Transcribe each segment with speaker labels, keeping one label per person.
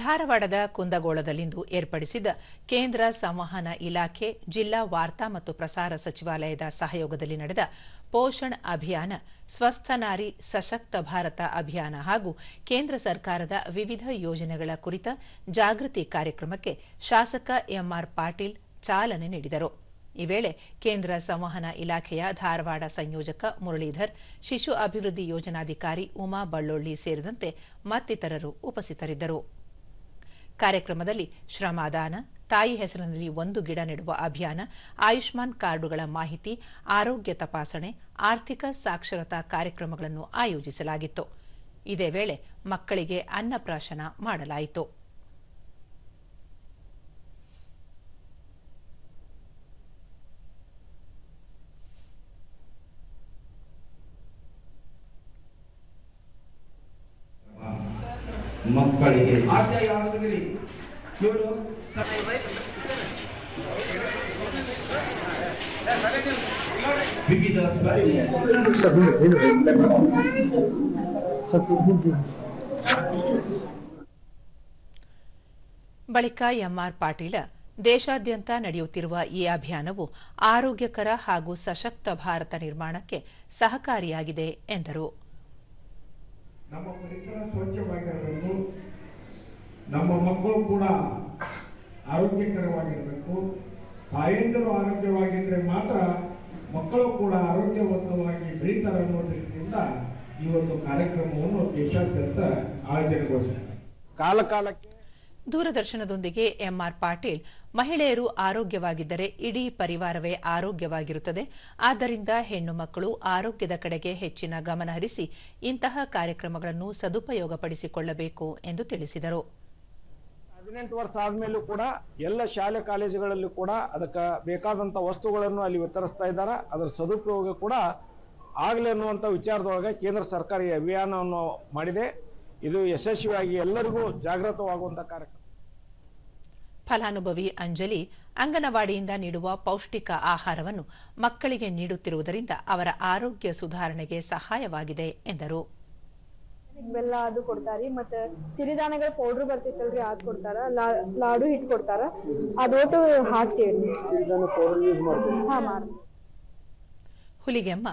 Speaker 1: ಧಾರವಾಡದ ಕುಂದಗೋಳದಲ್ಲಿಂದು ಏರ್ಪಡಿಸಿದ್ದ ಕೇಂದ್ರ ಸಂವಹನ ಇಲಾಖೆ, ಜಿಲ್ಲಾ ವಾರ್ತಾ ಮತ್ತು ಪ್ರಸಾರ ಸಚಿವಾಲಯದ ಸಹಯೋಗದಲ್ಲಿ ನಡೆದ ಪೋಷಣ್ ಅಭಿಯಾನ, ಸ್ವಸ್ಥ ನಾರಿ ಸಶಕ್ತ ಭಾರತ ಅಭಿಯಾನ ಹಾಗೂ ಕೇಂದ್ರ ಸರ್ಕಾರದ ವಿವಿಧ ಯೋಜನೆಗಳ ಕುರಿತ ಜಾಗೃತಿ ಕಾರ್ಯಕ್ರಮಕ್ಕೆ ಶಾಸಕ ಎಂಆರ್ ಪಾಟೀಲ್ ಚಾಲನೆ ನೀಡಿದರು. ಈ ವೇಳೆ ಕೇಂದ್ರ ಸಂವಹನ ಇಲಾಖೆಯ ಧಾರವಾಡ ಸಂಯೋಜಕ ಮುರಳೀಧರ್, ಶಿಶು ಅಭಿವೃದ್ಧಿ ಯೋಜನಾಧಿಕಾರಿ ಉಮಾ ಬಳ್ಳೊಳ್ಳಿ ಸೇರಿದಂತೆ ಮತ್ತಿತರರು ಉಪಸ್ಥಿತರಿದ್ದರು. ಕಾರ್ಯಕ್ರಮದಲ್ಲಿ ಶ್ರಮದಾನ, ತಾಯಿ ಹೆಸರಿನಲ್ಲಿ 1 ಗಿಡ ನೆಡುವ ಅಭಿಯಾನ, ಆಯುಷ್ಮಾನ್ ಕಾರ್ಡುಗಳ ಮಾಹಿತಿ, ಆರೋಗ್ಯ ತಪಾಸಣೆ, ಆರ್ಥಿಕ ಸಾಕ್ಷರತಾ ಕಾರ್ಯಕ್ರಮಗಳನ್ನು ಆಯೋಜಿಸಲಾಗಿತ್ತು. ಇದೇ ವೇಳೆ ಮಕ್ಕಳಿಗೆ ಅನ್ನಪ್ರಾಶನ ಮಾಡಲಾಯಿತು.
Speaker 2: ಮಕ್ಕಳಿಗೆ ವಿವಿಧ
Speaker 1: ಬಳಿಕ ಎಂಆರ್ ಪಾಟೀಲ, ದೇಶಾದ್ಯಂತ ನಡೆಯುತ್ತಿರುವ ಈ ಅಭಿಯಾನವು ಆರೋಗ್ಯಕರ ಹಾಗೂ ಸಶಕ್ತ ಭಾರತ ನಿರ್ಮಾಣಕ್ಕೆ ಸಹಕಾರಿಯಾಗಿದೆ ಎಂದರು.
Speaker 3: ನಮ್ಮ ಪರಿಸರ ಸ್ವಚ್ಛವಾಗಿರಬೇಕು, ನಮ್ಮ ಮಕ್ಕಳು ಕೂಡ ಆರೋಗ್ಯಕರವಾಗಿರಬೇಕು. ತಾಯಂದಿರು ಆರೋಗ್ಯವಾಗಿದ್ದರೆ ಮಾತ್ರ ಮಕ್ಕಳು ಕೂಡ ಆರೋಗ್ಯವಂತವಾಗಿ ಬೆಳೀತಾರೆ ಅನ್ನೋ ದೃಷ್ಟಿಯಿಂದ ಈ ಒಂದು ಕಾರ್ಯಕ್ರಮವನ್ನು ದೇಶಾದ್ಯಂತ ಆಯೋಜನೆಗೊಳಿಸಿದ್ದಾರೆ. ಕಾಲಕ್ಕೆ
Speaker 1: ದೂರದರ್ಶನದೊಂದಿಗೆ ಎಂಆರ್ ಪಾಟೀಲ್, ಮಹಿಳೆಯರು ಆರೋಗ್ಯವಾಗಿದ್ದರೆ ಇಡೀ ಪರಿವಾರವೇ ಆರೋಗ್ಯವಾಗಿರುತ್ತದೆ. ಆದ್ದರಿಂದ ಹೆಣ್ಣು ಮಕ್ಕಳು ಆರೋಗ್ಯದ ಕಡೆಗೆ ಹೆಚ್ಚಿನ ಗಮನ ಹರಿಸಿ ಇಂತಹ ಕಾರ್ಯಕ್ರಮಗಳನ್ನು ಸದುಪಯೋಗಪಡಿಸಿಕೊಳ್ಳಬೇಕು ಎಂದು ತಿಳಿಸಿದರು.
Speaker 4: 18 ವರ್ಷ ಆದ್ಮೇಲೂ ಕೂಡ ಎಲ್ಲ ಶಾಲೆ ಕಾಲೇಜುಗಳಲ್ಲೂ ಕೂಡ ಅದಕ್ಕೆ ಬೇಕಾದಂತ ವಸ್ತುಗಳನ್ನು ಅಲ್ಲಿ ವಿತರಿಸ್ತಾ ಇದ್ದಾರೆ. ಅದರ ಸದುಪಯೋಗ ಕೂಡ ಆಗಲಿ ಅನ್ನುವಂಥ ವಿಚಾರದೊಳಗೆ ಕೇಂದ್ರ ಸರ್ಕಾರ ಈ ಅಭಿಯಾನವನ್ನು ಮಾಡಿದೆ. ಇದು ಯಶಸ್ವಿಯಾಗಿ ಎಲ್ಲರಿಗೂ ಜಾಗೃತವಾಗುವಂಥ ಕಾರ್ಯಕ್ರಮ.
Speaker 1: ಫಲಾನುಭವಿ ಅಂಜಲಿ, ಅಂಗನವಾಡಿಯಿಂದ ನೀಡುವ ಪೌಷ್ಟಿಕ ಆಹಾರವನ್ನು ಮಕ್ಕಳಿಗೆ ನೀಡುತ್ತಿರುವುದರಿಂದ ಅವರ ಆರೋಗ್ಯ ಸುಧಾರಣೆಗೆ ಸಹಾಯವಾಗಿದೆ ಎಂದರು.
Speaker 5: ಬೆಲ್ಲ ಅದು ಕೊಡ್ತಾರಿ, ಮತ್ತೆ ಸಿರಿಧಾನ್ಯಗಳ ಪೌಡರ್ ಬರ್ತಿತ್ತಲ್ರಿ ಅದು ಕೊಡ್ತಾರ, ಲಾಡು ಹಿಟ್ಟು ಕೊಡ್ತಾರ, ಅದೊಟ್ಟು ಹಾಕ್ತೀವಿ.
Speaker 1: ಹುಲಿಗೆಮ್ಮ,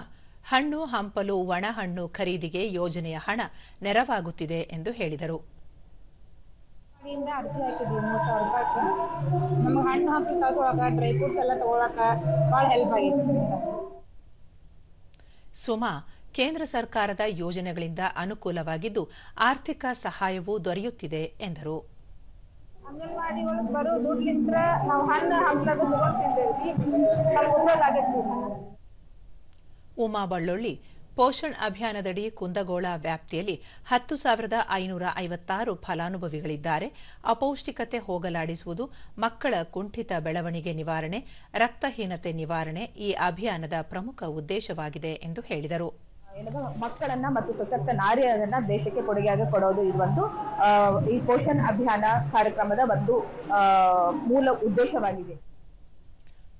Speaker 1: ಹಣ್ಣು ಹಂಪಲು ಒಣ ಹಣ್ಣು ಖರೀದಿಗೆ ಯೋಜನೆಯ ಹಣ ನೆರವಾಗುತ್ತಿದೆ ಎಂದು ಹೇಳಿದರು.
Speaker 5: ಅರ್ಜಿ ಹಾಕಿದ್ವಿ 3,000 ರೂಪಾಯಿ. ನಮ್ಗೆ ಹಣ್ಣು ಹಂಪಲು ತಗೊಳಕ, ಡ್ರೈ ಫ್ರೂಟ್ಸ್ ಎಲ್ಲ ತಗೊಳಕ ಭಾಳ ಹೆಲ್ಪ್ ಆಗೈತಿ.
Speaker 1: ಸುಮಾ, ಕೇಂದ್ರ ಸರ್ಕಾರದ ಯೋಜನೆಗಳಿಂದ ಅನುಕೂಲವಾಗಿದ್ದು ಆರ್ಥಿಕ ಸಹಾಯವೂ ದೊರೆಯುತ್ತಿದೆ ಎಂದರು.
Speaker 5: ಅಂಗನವಾಡಿ ಒಳಗೆ ಬರೋ ದುಡ್ಲಿಂದ ನಾವು ಹಣ್ಣು ಹಂಪಲು ತಗೊಳ್ತಿದ್ದೇವೆ, ನಮ್ಗೆ ಉಪಯೋಗ ಆಗೈತಿ.
Speaker 1: ಉಮಾ ಬಳ್ಳೊಳ್ಳಿ, ಪೋಷಣ್ ಅಭಿಯಾನದಡಿ ಕುಂದಗೋಳ ವ್ಯಾಪ್ತಿಯಲ್ಲಿ 10,556 ಫಲಾನುಭವಿಗಳಿದ್ದಾರೆ. ಅಪೌಷ್ಟಿಕತೆ ಹೋಗಲಾಡಿಸುವುದು, ಮಕ್ಕಳ ಕುಂಠಿತ ಬೆಳವಣಿಗೆ ನಿವಾರಣೆ, ರಕ್ತಹೀನತೆ ನಿವಾರಣೆ ಈ ಅಭಿಯಾನದ ಪ್ರಮುಖ ಉದ್ದೇಶವಾಗಿದೆ ಎಂದು ಹೇಳಿದರು.
Speaker 5: ಮಕ್ಕಳನ್ನ ಮತ್ತು ಸಶಕ್ತ ನಾರಿಯರನ್ನ ದೇಶಕ್ಕೆ ಕೊಡುಗೆಯಾಗಿ ಕೊಡೋದು ಇದು ಒಂದು ಈ ಪೋಷಣ್ ಅಭಿಯಾನ ಕಾರ್ಯಕ್ರಮದ ಒಂದು ಮೂಲ ಉದ್ದೇಶವಾಗಿದೆ.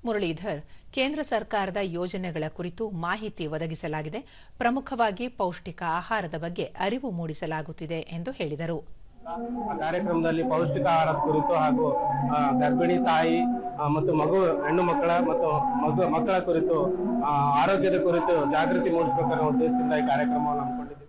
Speaker 1: ಮುರಳೀಧರ್, ಕೇಂದ್ರ ಸರ್ಕಾರದ ಯೋಜನೆಗಳ ಕುರಿತು ಮಾಹಿತಿ ಒದಗಿಸಲಾಗಿದೆ. ಪ್ರಮುಖವಾಗಿ ಪೌಷ್ಟಿಕ ಆಹಾರದ ಬಗ್ಗೆ ಅರಿವು ಮೂಡಿಸಲಾಗುತ್ತಿದೆ ಎಂದು ಹೇಳಿದರು.
Speaker 4: ಕಾರ್ಯಕ್ರಮದಲ್ಲಿ ಪೌಷ್ಟಿಕ ಆಹಾರದ ಕುರಿತು ಹಾಗೂ ಗರ್ಭಿಣಿ ತಾಯಿ ಮತ್ತು ಹೆಣ್ಣು ಮಕ್ಕಳ ಮತ್ತು ಮಕ್ಕಳ ಕುರಿತು ಆರೋಗ್ಯದ ಕುರಿತು ಜಾಗೃತಿ ಮೂಡಿಸಬೇಕನ್ನೋ ಉದ್ದೇಶದಿಂದ ಈ ಕಾರ್ಯಕ್ರಮವನ್ನು ಹಮ್ಮಿಕೊಂಡಿದ್ದೀವಿ.